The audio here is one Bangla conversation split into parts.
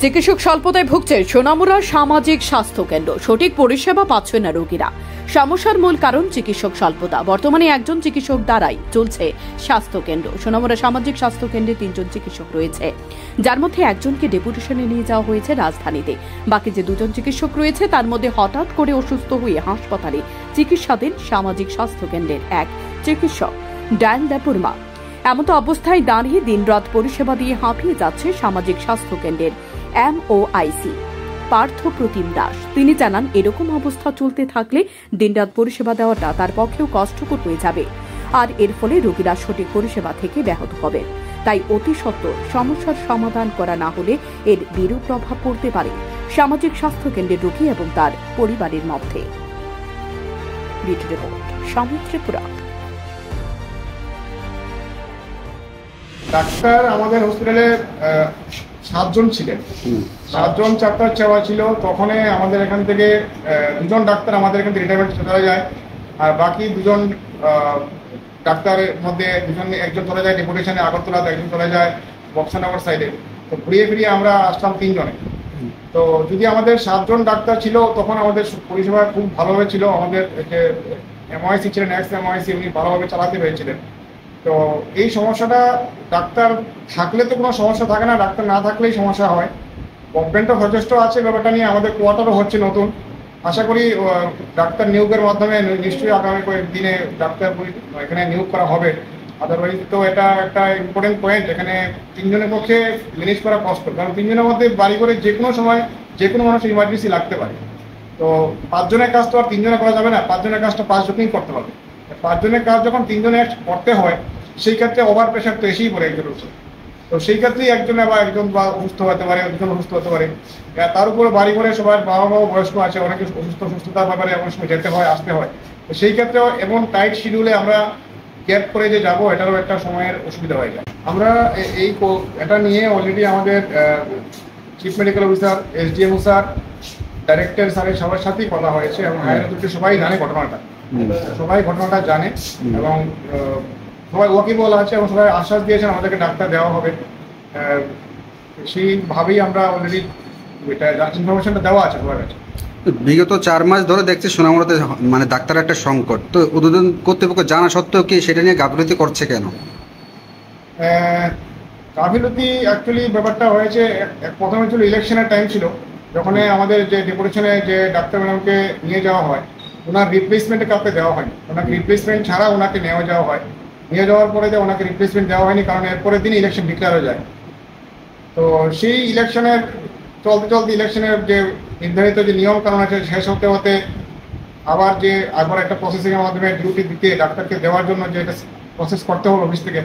চিকিৎসক স্বল্পতায় ভুগছে সোনামুড়া সামাজিক স্বাস্থ্য কেন্দ্র। সঠিক পরিষেবা পাচ্ছে না রোগীরা। সমস্যার মূল কারণ চিকিৎসক স্বল্পতা। বর্তমানে একজন চিকিৎসক দ্বারাই চলছে স্বাস্থ্য কেন্দ্র। সোনামুড়া সামাজিক স্বাস্থ্য কেন্দ্রে 3 জন চিকিৎসক রয়েছে, যার মধ্যে একজনকে ডেপুটেশনে নিয়ে যাওয়া হয়েছে রাজধানীতে। বাকি যে 2 জন চিকিৎসক রয়েছে তার মধ্যে হঠাৎ করে অসুস্থ হয়ে হাসপাতালে চিকিৎসাধীন সামাজিক স্বাস্থ্য কেন্দ্রের এক চিকিৎসক ডায়ান দেববর্মা। এমতো অবস্থায় দাঁড়িয়ে দিনরাত পরিষেবা দিয়ে হাঁপিয়ে যাচ্ছে সামাজিক স্বাস্থ্য কেন্দ্রের MOIC পার্থ প্রতিম দাস। তিনি জানান, এরকম অবস্থা চলতে থাকলে দিনরাত পরিষেবা দেওয়াটা তার পক্ষেও কষ্টকর হয়ে যাবে, আর এর ফলে রোগীরা সঠিক পরিষেবা থেকে ব্যাহত হবে। তাই অতি সত্বর সমস্যার সমাধান করা না হলে এর বিরূপ প্রভাব পড়তে পারে সামাজিক স্বাস্থ্য কেন্দ্রের রোগী এবং তার পরিবারের মধ্যে। ত্রিপুরা। ডাক্তার আমাদের হসপিটালে 7 জন ছিলেন। 7 জন চারটার চাওয়া ছিল। তখন আমাদের এখান থেকে 2 জন ডাক্তার আমাদের এখান থেকে রিটায়ারমেন্ট চলে যায়, আর বাকি 2 জন ডাক্তারের মধ্যে একজন চলে যায় ডেপুটেশনে আগরতলাতে, একজন চলে যায় বক্সানগর সাইডে। তো ঘুরিয়ে ফিরিয়ে আমরা আসলাম 3 জনে। তো যদি আমাদের 7 জন ডাক্তার ছিল তখন আমাদের পরিষেবা খুব ভালোভাবে ছিল। আমাদের যে MOIC ছিলেন, MOIC উনি ভালোভাবে চালাতে পেরেছিলেন। তো এই সমস্যাটা ডাক্তার থাকলে তো কোনো সমস্যা থাকে না, ডাক্তার না থাকলেই সমস্যা হয়। গভর্নমেন্টও যথেষ্ট আছে ব্যাপারটা নিয়ে। আমাদের কোয়ার্টারও হচ্ছে নতুন। আশা করি ডাক্তার নিয়োগের মাধ্যমে নিশ্চয়ই আগামী কয়েকদিনে ডাক্তার এখানে নিয়োগ করা হবে। আদারওয়াইজ তো এটা একটা ইম্পর্টেন্ট পয়েন্ট। এখানে 3 জনের পক্ষে ম্যানেজ করা কষ্ট, কারণ 3 জনের মধ্যে বাড়ি করে যে কোনো সময় যে কোনো মানুষের ইমার্জেন্সি লাগতে পারে। তো 5 জনের কাজ তো আর 3 জনে করা যাবে না, 5 জনের কাজটা 5 জনেই করতে হবে। 5 জনের কাজ যখন 3 জনে করতে হয়, সেই ক্ষেত্রে ওভার প্রেশার তো এসেই পড়ে একজন উপর। তো সেই ক্ষেত্রেই একজন বা অসুস্থ হতে পারে, 2 জন অসুস্থ হতে পারে। তার উপরে বাড়ি করে সবার বাবা বয়স্ক আছে, অনেকে অসুস্থতার ব্যাপারে এমন সময় যেতে হয়, আসতে হয়। তো সেই ক্ষেত্রেও এমন টাইট শিডিউলে আমরা ক্যাব করে যে যাবো, এটারও একটা সময়ের অসুবিধা হয়ে যায়। আমরা এটা নিয়ে অলরেডি আমাদের chief medical officer, SDMO sir, director স্যারের সবার সাথেই কথা হয়েছে, এবং হায়ার অথরিটি সবাই জানে ঘটনাটা, জানে এবং সবাই ওয়াকিবল আছে এবং সবাই আশ্বাস দিয়েছেন আমাদেরকে ডাক্তার দেওয়া হবে। সেইভাবেই আমরা অলরেডি ইনফরমেশনটা দেওয়া আছে সবার কাছে। বিগত 4 মাস ধরে দেখছি সোনামুড়াতে মানে ডাক্তার একটা সংকট। তো উদ্বোধন কর্তৃপক্ষ জানা সত্ত্বেও কি সেটা নিয়ে গাফিলতি করছে কেন? গাফিলতি অ্যাকচুয়ালি ব্যাপারটা হয়েছে, প্রথমে ছিল ইলেকশনের টাইম ছিল, যখন আমাদের যে ডেপুটেশনে যে ডাক্তার ম্যাডামকে নিয়ে যাওয়া হয়, ওনার রিপ্লেসমেন্টে কাউকে দেওয়া হয়নি। ওনাকে রিপ্লেসমেন্ট ছাড়া ওনাকে নিয়ে যাওয়া হয়। নিয়ে যাওয়ার পরে যে ওনাকে রিপ্লেসমেন্ট দেওয়া হয়নি, কারণ এরপরের দিন ইলেকশন ডিক্লেয়ার হয়ে যায়। তো সেই ইলেকশনের চলতে ইলেকশনের যে নির্ধারিত যে নিয়ম কানুন আছে শেষ হতে হতে আবার একটা প্রসেসিংয়ের মাধ্যমে ডিউটি দিতে ডাক্তারকে দেওয়ার জন্য যে একটা প্রসেস করতে হলো অফিস থেকে,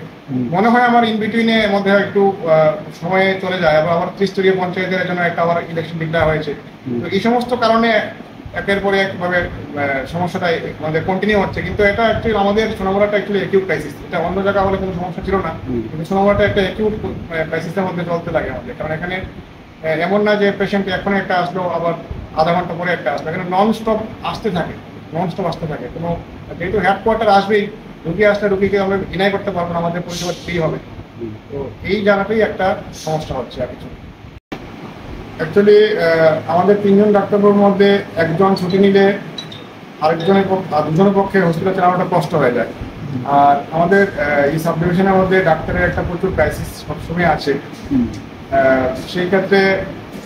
মনে হয় আমার ইনবিটুইনের মধ্যে একটু সময়ে চলে যায়। আবার 30 স্তরীয় পঞ্চায়েতের জন্য একটা আবার ইলেকশন ডিক্লেয়ার হয়েছে। তো এই সমস্ত কারণে একের পরে একভাবে সমস্যাটা আমাদের কন্টিনিউ হচ্ছে। কিন্তু এটা অ্যাকচুয়ালি আমাদের সোনামুড়াটা অ্যাকচুয়ালি অ্যাকিউট ক্রাইসিস। এটা অন্য জায়গা হলে কোনো সমস্যা ছিল না, কিন্তু সোনামুড়াটা একটা অ্যাকিউট ক্রাইসিসের মধ্যে চলতে লাগে আমাদের। কারণ এখানে এমন না যে পেশেন্ট এখন একটা আসলো আবার আধা ঘন্টা পরে একটা আসলো, এখানে নন স্টপ আসতে থাকে। কোনো যেহেতু হেডকোয়ার্টার আসবেই, রুগী আসলে রুগীকে আমরা ডিনাই করতে পারবো না, আমাদের পরিষেবা দিতেই হবে। তো এই জায়গাটাই একটা সমস্যা হচ্ছে আর কিছু। অ্যাকচুয়ালি আমাদের 3 জন ডাক্তারবাবুর মধ্যে একজন ছুটি নিলে দুজনের পক্ষে হসপিটাল চালানোটা কষ্ট হয়ে যায়। আর আমাদের এই সাব ডিভিশনের মধ্যে ডাক্তারের একটা প্রচুর ক্রাইসিস সবসময় আছে। সেই ক্ষেত্রে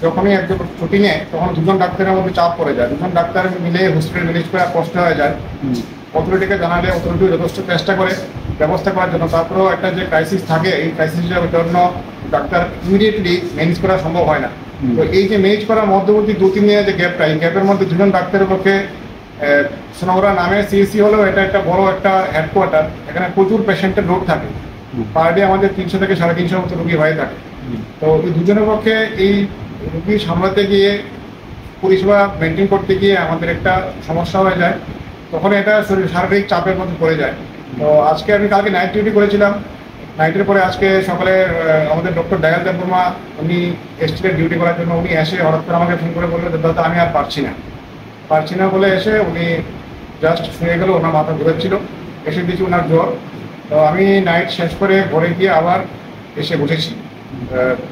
যখনই একজন ছুটি নেয় তখন 2 জন ডাক্তারের মধ্যে চাপ পড়ে যায়। 2 জন ডাক্তার মিলে হসপিটাল ম্যানেজ করা কষ্ট হয়ে যায়। অথরিটিকে জানালে অথরিটি যথেষ্ট চেষ্টা করে ব্যবস্থা করার জন্য। তারপরেও একটা যে ক্রাইসিস থাকে, এই ক্রাইসিসের জন্য ডাক্তার ইমিডিয়েটলি ম্যানেজ করা সম্ভব হয় না। তো এই যে ম্যানেজ করার মধ্যবর্তী 2-3 দিনের যে গ্যাপটা, এই গ্যাপের মধ্যে 2 জন ডাক্তারের পক্ষে সোনামুড়া নামে CSC হলেও এটা একটা বড় একটা হেডকোয়ার্টার। এখানে প্রচুর পেশেন্টের লোড থাকে, পার ডে আমাদের 300 থেকে 350 মতো রোগী হয়ে থাকে। তো এই 2 জনের পক্ষে এই রোগী সামলাতে গিয়ে, পরিষেবা মেনটেন করতে গিয়ে আমাদের একটা সমস্যা হয়ে যায়। তখন এটা শারীরিক চাপের মধ্যে পড়ে যায়। তো আমি কালকে নাইট ডিউটি করেছিলাম। নাইটের পরে আজকে সকালে আমাদের ডক্টর ডায়ান দেববর্মা উনি এসছিলেন ডিউটি করার জন্য। উনি এসে হঠাৎ করে আমাকে ফোন করে বললেন, দাদা আমি আর পারছি না বলে এসে উনি জাস্ট শুয়ে গেল। ওনার মাথা ঘুরেছিল, এসে দিয়েছি ওনার জ্বর। তো আমি নাইট শেষ করে ঘরে গিয়ে আবার এসে বসেছি।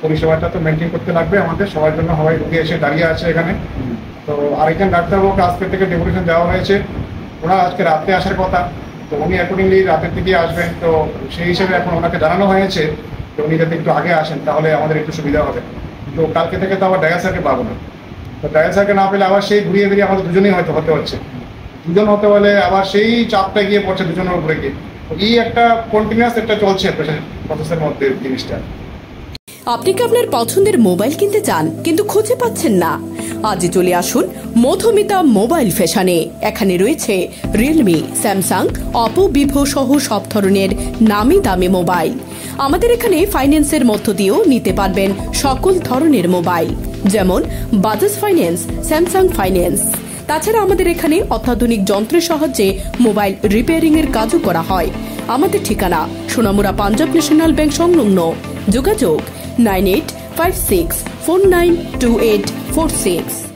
পরিষেবাটা তো মেনটেন করতে লাগবে আমাদের সবার জন্য। সবাই রুগী এসে দাঁড়িয়ে আছে এখানে। তো আরেকজন ডাক্তারবাবুকে আজকে থেকে ডেপুটেশন দেওয়া হয়েছে, ওরা আজকে রাতে আসার কথা, তো উনি অ্যাকর্ডিংলি রাতের দিকে আসবেন। তো সেই হিসেবে এখন ওনাকে জানানো হয়েছে যে উনি যাতে একটু আগে আসেন, তাহলে আমাদের একটু সুবিধা হবে। তো কালকে থেকে তো আবার ডায়াল স্যারকে পাবো না, তো ডায়াল স্যারকে না পেলে আবার সেই ঘুরিয়ে ফিরিয়ে আমাদের দুজনেই হয়তো হতে হচ্ছে। দুজন হতে হলে আবার সেই চাপটা গিয়ে পড়ছে দুজনের উপরে গিয়ে। এই একটা কন্টিনিউয়াস একটা চলছে প্রসেসের মধ্যে জিনিসটা। আপনি কি আপনার পছন্দের মোবাইল কিনতে চান কিন্তু খুঁজে পাচ্ছেন না? আজই চলে আসুন মধুমিতা মোবাইল ফ্যাশনে। এখানে রয়েছে রিয়েলমি, স্যামসাং, অপো, ভিভো সহ সব ধরনের নামি দামি মোবাইল। আমাদের এখানে ফাইন্যান্সের মধ্য দিয়েও নিতে পারবেন সকল ধরনের মোবাইল, যেমন বাজাজ ফাইন্যান্স, স্যামসাং ফাইন্যান্স। তাছাড়া আমাদের এখানে অত্যাধুনিক যন্ত্রের সাহায্যে মোবাইল রিপেয়ারিং এর কাজও করা হয়। আমাদের ঠিকানা সোনামুড়া পাঞ্জাব ন্যাশনাল ব্যাংক সংলগ্ন। যোগাযোগ 9856492846।